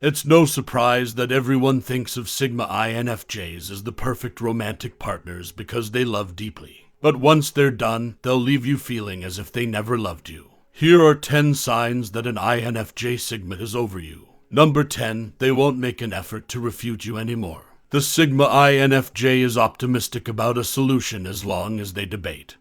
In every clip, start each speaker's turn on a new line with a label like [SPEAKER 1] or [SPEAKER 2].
[SPEAKER 1] It's no surprise that everyone thinks of Sigma INFJs as the perfect romantic partners because they love deeply. But once they're done, they'll leave you feeling as if they never loved you. Here are 10 signs that an INFJ Sigma is over you. Number 10, they won't make an effort to refute you anymore. The Sigma INFJ is optimistic about a solution as long as they debate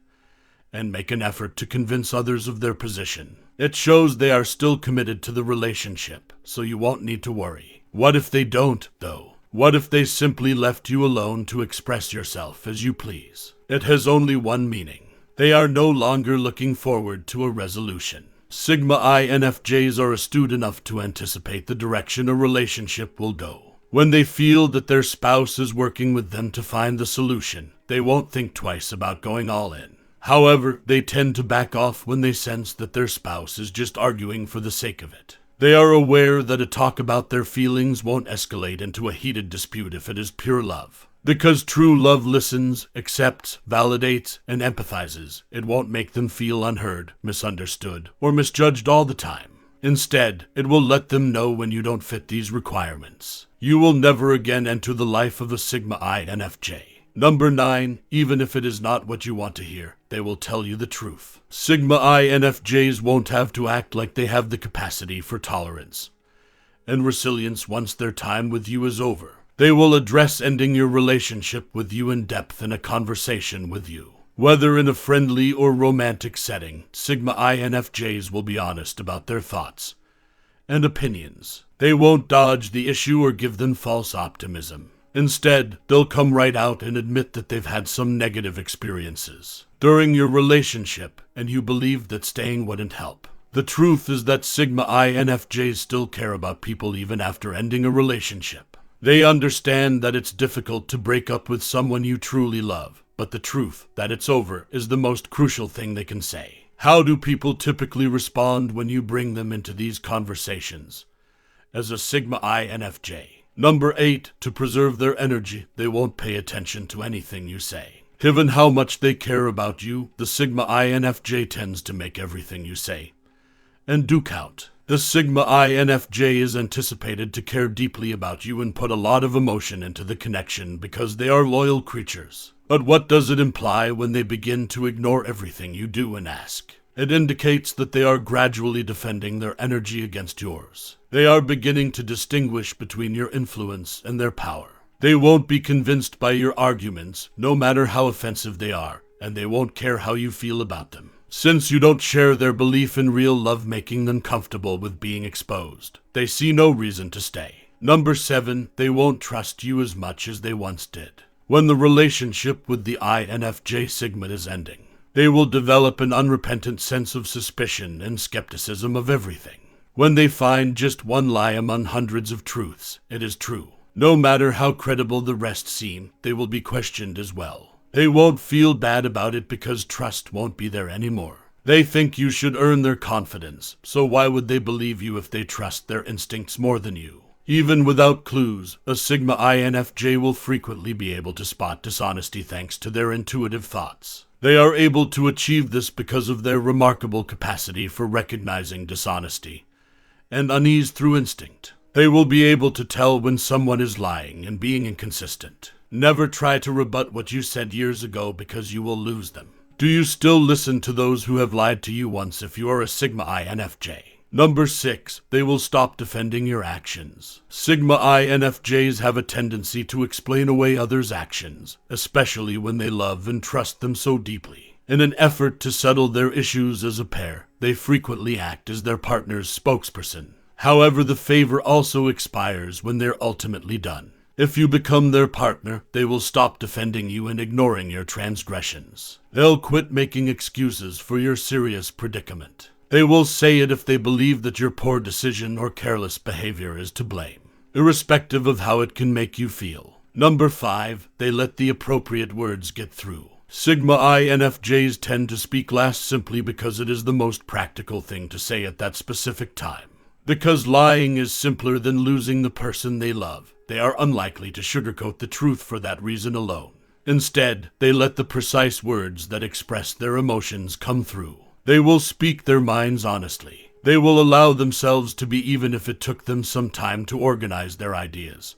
[SPEAKER 1] and make an effort to convince others of their position. It shows they are still committed to the relationship, so you won't need to worry. What if they don't, though? What if they simply left you alone to express yourself as you please? It has only one meaning. They are no longer looking forward to a resolution. Sigma INFJs are astute enough to anticipate the direction a relationship will go. When they feel that their spouse is working with them to find the solution, they won't think twice about going all in. However, they tend to back off when they sense that their spouse is just arguing for the sake of it. They are aware that a talk about their feelings won't escalate into a heated dispute if it is pure love. Because true love listens, accepts, validates, and empathizes, it won't make them feel unheard, misunderstood, or misjudged all the time. Instead, it will let them know when you don't fit these requirements. You will never again enter the life of a Sigma INFJ. Number 9, even if it is not what you want to hear, they will tell you the truth. Sigma INFJs won't have to act like they have the capacity for tolerance and resilience once their time with you is over. They will address ending your relationship with you in depth in a conversation with you. Whether in a friendly or romantic setting, Sigma INFJs will be honest about their thoughts and opinions. They won't dodge the issue or give them false optimism. Instead, they'll come right out and admit that they've had some negative experiences during your relationship, and you believe that staying wouldn't help. The truth is that Sigma INFJs still care about people even after ending a relationship. They understand that it's difficult to break up with someone you truly love, but the truth that it's over is the most crucial thing they can say. How do people typically respond when you bring them into these conversations? As a Sigma INFJ. Number 8, to preserve their energy, they won't pay attention to anything you say. Given how much they care about you, the Sigma INFJ tends to make everything you say and do count. The Sigma INFJ is anticipated to care deeply about you and put a lot of emotion into the connection because they are loyal creatures. But what does it imply when they begin to ignore everything you do and ask? It indicates that they are gradually defending their energy against yours. They are beginning to distinguish between your influence and their power. They won't be convinced by your arguments, no matter how offensive they are, and they won't care how you feel about them. Since you don't share their belief in real love making them comfortable with being exposed, they see no reason to stay. Number 7, they won't trust you as much as they once did. When the relationship with the INFJ Sigma is ending, they will develop an unrepentant sense of suspicion and skepticism of everything. When they find just one lie among hundreds of truths, it is true. No matter how credible the rest seem, they will be questioned as well. They won't feel bad about it because trust won't be there anymore. They think you should earn their confidence, so why would they believe you if they trust their instincts more than you? Even without clues, a Sigma INFJ will frequently be able to spot dishonesty thanks to their intuitive thoughts. They are able to achieve this because of their remarkable capacity for recognizing dishonesty and unease through instinct. They will be able to tell when someone is lying and being inconsistent. Never try to rebut what you said years ago because you will lose them. Do you still listen to those who have lied to you once if you are a Sigma INFJ? Number 6, they will stop defending your actions. Sigma INFJs have a tendency to explain away others' actions, especially when they love and trust them so deeply. In an effort to settle their issues as a pair, they frequently act as their partner's spokesperson. However, the favor also expires when they're ultimately done. If you become their partner, they will stop defending you and ignoring your transgressions. They'll quit making excuses for your serious predicament. They will say it if they believe that your poor decision or careless behavior is to blame, irrespective of how it can make you feel. Number 5, they let the appropriate words get through. Sigma INFJs tend to speak last simply because it is the most practical thing to say at that specific time. Because lying is simpler than losing the person they love, they are unlikely to sugarcoat the truth for that reason alone. Instead, they let the precise words that express their emotions come through. They will speak their minds honestly, They will allow themselves to be even if it took them some time to organize their ideas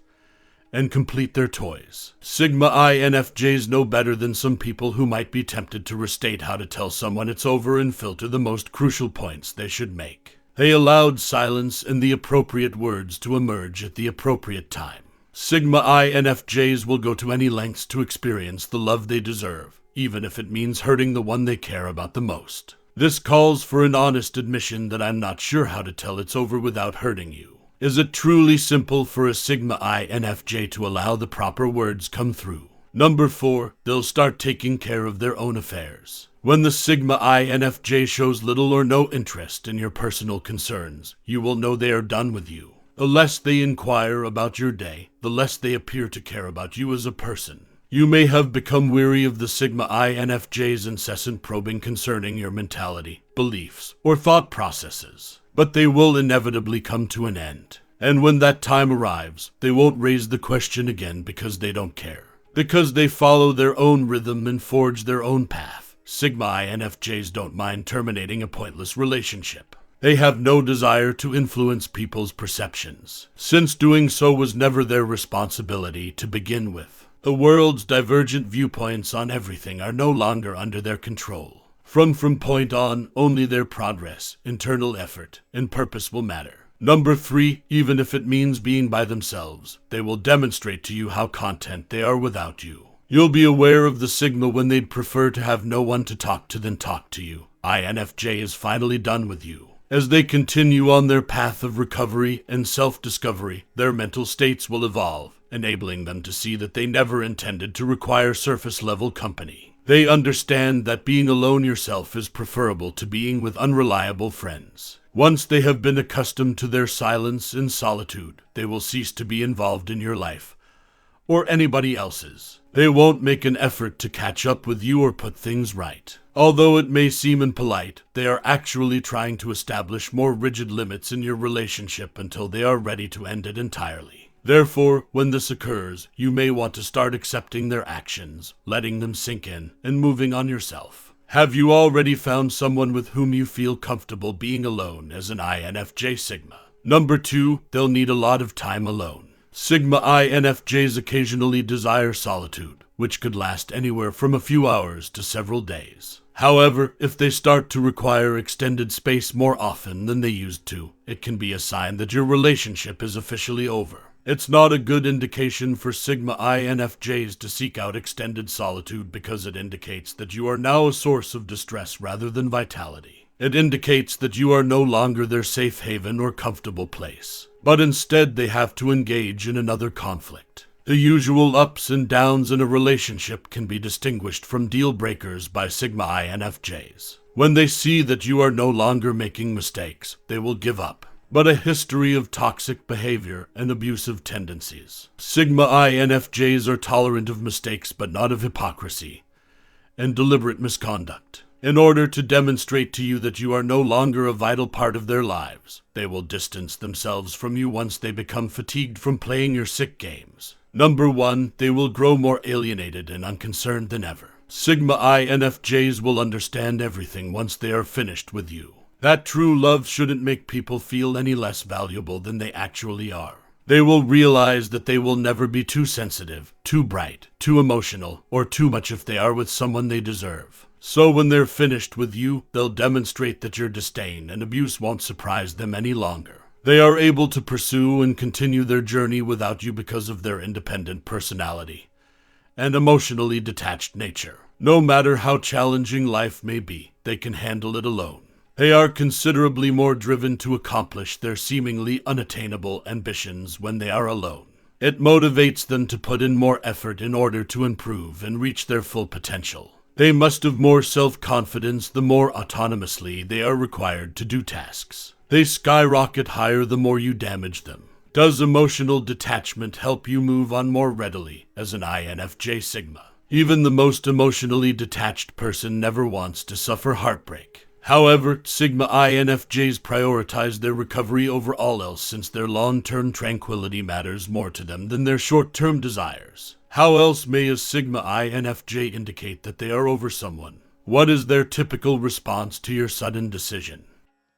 [SPEAKER 1] and complete their toys. Sigma INFJs know better than some people who might be tempted to restate how to tell someone it's over and filter the most crucial points they should make. They allowed silence and the appropriate words to emerge at the appropriate time. Sigma INFJs will go to any lengths to experience the love they deserve, even if it means hurting the one they care about the most. This calls for an honest admission that I'm not sure how to tell it's over without hurting you. Is it truly simple for a Sigma INFJ to allow the proper words come through? Number 4, they'll start taking care of their own affairs. When the Sigma INFJ shows little or no interest in your personal concerns, you will know they are done with you. The less they inquire about your day, the less they appear to care about you as a person. You may have become weary of the Sigma INFJ's incessant probing concerning your mentality, beliefs, or thought processes. But they will inevitably come to an end. And when that time arrives, they won't raise the question again because they don't care. Because they follow their own rhythm and forge their own path. Sigma INFJs don't mind terminating a pointless relationship. They have no desire to influence people's perceptions, since doing so was never their responsibility to begin with. The world's divergent viewpoints on everything are no longer under their control. From point on, only their progress, internal effort, and purpose will matter. Number 3, even if it means being by themselves, they will demonstrate to you how content they are without you. You'll be aware of the Sigma when they'd prefer to have no one to talk to than talk to you. INFJ is finally done with you. As they continue on their path of recovery and self-discovery, their mental states will evolve, enabling them to see that they never intended to require surface-level company. They understand that being alone yourself is preferable to being with unreliable friends. Once they have been accustomed to their silence and solitude, they will cease to be involved in your life, or anybody else's. They won't make an effort to catch up with you or put things right. Although it may seem impolite, they are actually trying to establish more rigid limits in your relationship until they are ready to end it entirely. Therefore, when this occurs, you may want to start accepting their actions, letting them sink in, and moving on yourself. Have you already found someone with whom you feel comfortable being alone as an INFJ Sigma? Number 2, they'll need a lot of time alone. Sigma INFJs occasionally desire solitude, which could last anywhere from a few hours to several days. However, if they start to require extended space more often than they used to, it can be a sign that your relationship is officially over. It's not a good indication for Sigma INFJs to seek out extended solitude because it indicates that you are now a source of distress rather than vitality. It indicates that you are no longer their safe haven or comfortable place, but instead they have to engage in another conflict. The usual ups and downs in a relationship can be distinguished from deal breakers by Sigma INFJs. When they see that you are no longer making mistakes, they will give up. But a history of toxic behavior and abusive tendencies. Sigma INFJs are tolerant of mistakes but not of hypocrisy and deliberate misconduct. In order to demonstrate to you that you are no longer a vital part of their lives, they will distance themselves from you once they become fatigued from playing your sick games. Number 1, they will grow more alienated and unconcerned than ever. Sigma INFJs will understand everything once they are finished with you. That true love shouldn't make people feel any less valuable than they actually are. They will realize that they will never be too sensitive, too bright, too emotional, or too much if they are with someone they deserve. So when they're finished with you, they'll demonstrate that your disdain and abuse won't surprise them any longer. They are able to pursue and continue their journey without you because of their independent personality and emotionally detached nature. No matter how challenging life may be, they can handle it alone. They are considerably more driven to accomplish their seemingly unattainable ambitions when they are alone. It motivates them to put in more effort in order to improve and reach their full potential. They must have more self-confidence the more autonomously they are required to do tasks. They skyrocket higher the more you damage them. Does emotional detachment help you move on more readily as an INFJ Sigma? Even the most emotionally detached person never wants to suffer heartbreak. However, Sigma INFJs prioritize their recovery over all else since their long-term tranquility matters more to them than their short-term desires. How else may a Sigma INFJ indicate that they are over someone? What is their typical response to your sudden decision?